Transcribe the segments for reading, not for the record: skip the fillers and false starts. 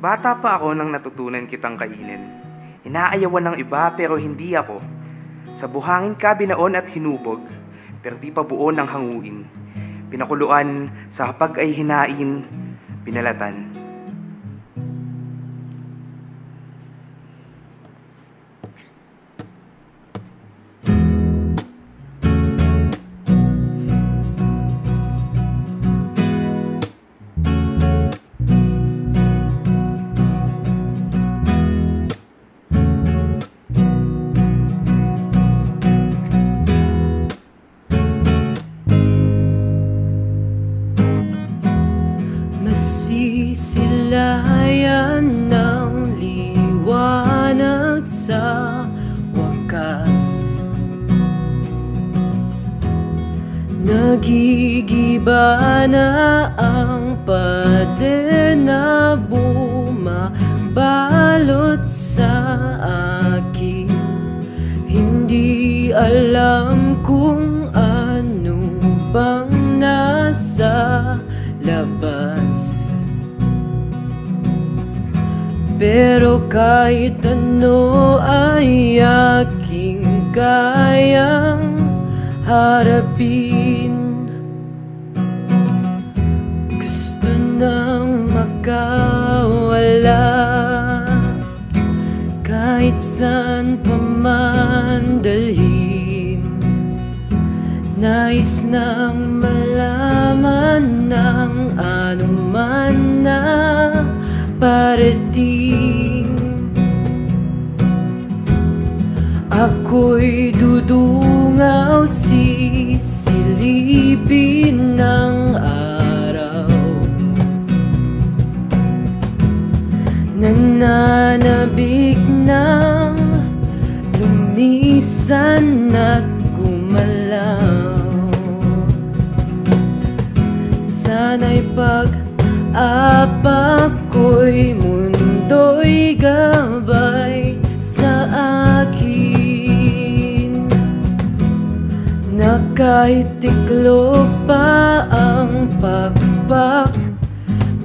Bata pa ako nang natutunan kitang kainin. Inaayawan ng iba pero hindi ako. Sa buhangin ka binaon at hinubog, pero di pa buo ng hanguin. Pinakuluan, sa hapag ay hinain, pinalatan. Sisilayan ng liwanag sa wakas. Nagigiba na ang pader na bumabalot sa akin. Hindi alam kung ano bang nasa labas. Pero kahit ano ay aking kayang harapin. Gusto nang makawala kahit saan pa man dalhin. Nais nang malaman ng anuman na parating. Ako'y dudungaw, sisilipin ng araw. Nananabik ng lumisan at gumalaw. Sana'y pag-apak ko'y mundo'y gabay sa akin, na kahit tiklop pa ang pakpak,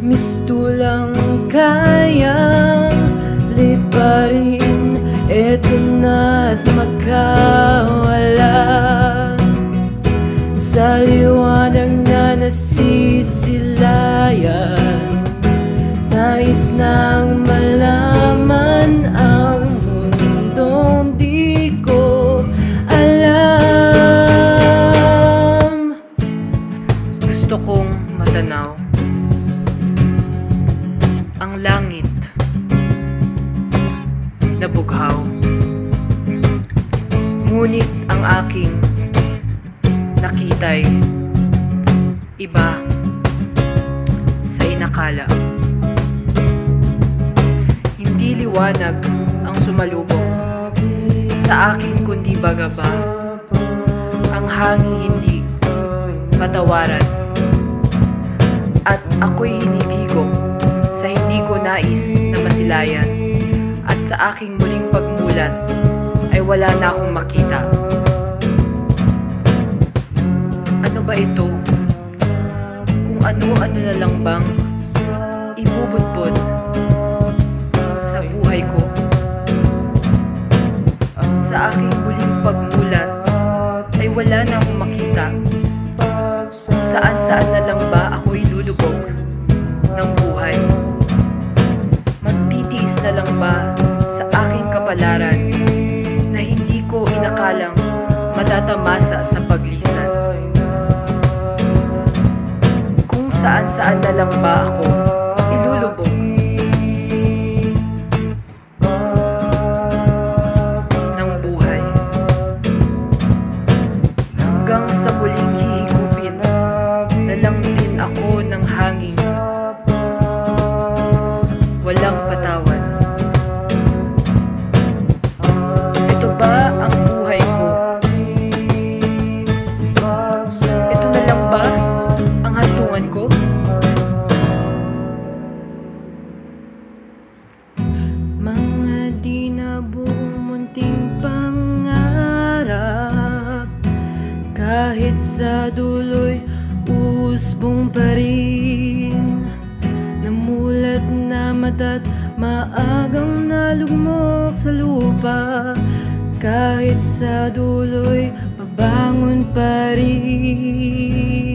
mistulang kayang liparin. Eto na't makawala sa liwanag na nasisilayan. Nais nang malaman ang mundong di ko alam. Gusto kong matanaw ang langit na bughaw, ngunit ang aking nakita'y iba sa inakala. Hindi liwanag ang sumalubong sa akin, kundi bagaba. Ang hangin hindi patawaran, at ako'y hinibigok sa hindi ko nais na masilayan. At sa aking muling pagmulat ay wala na akong makita. Ano ba ito? Kung ano-ano na lang bang ibubudbud sa buhay ko. Sa aking muling pagmulat ay wala na akong makita. Saan-saan na lang ba ako'y lulubog ng buhay? Magtitiis na lang ba sa aking kapalaran na hindi ko inakalang matatamasa sa paglisan? Kung saan-saan na lang ba ako ilulubog ng buhay, hanggang sa muling hihigupin na lang din ako ng hangin, walang patawan. Ito ba ang buhay ko? Ito na lang ba ang hantungan ko? Mga di nabuong munting pangarap, kahit sa dulo'y usbong pa rin. Namulat na at maagang nalugmok sa lupa. Kahit sa dulo'y mabangon pa rin.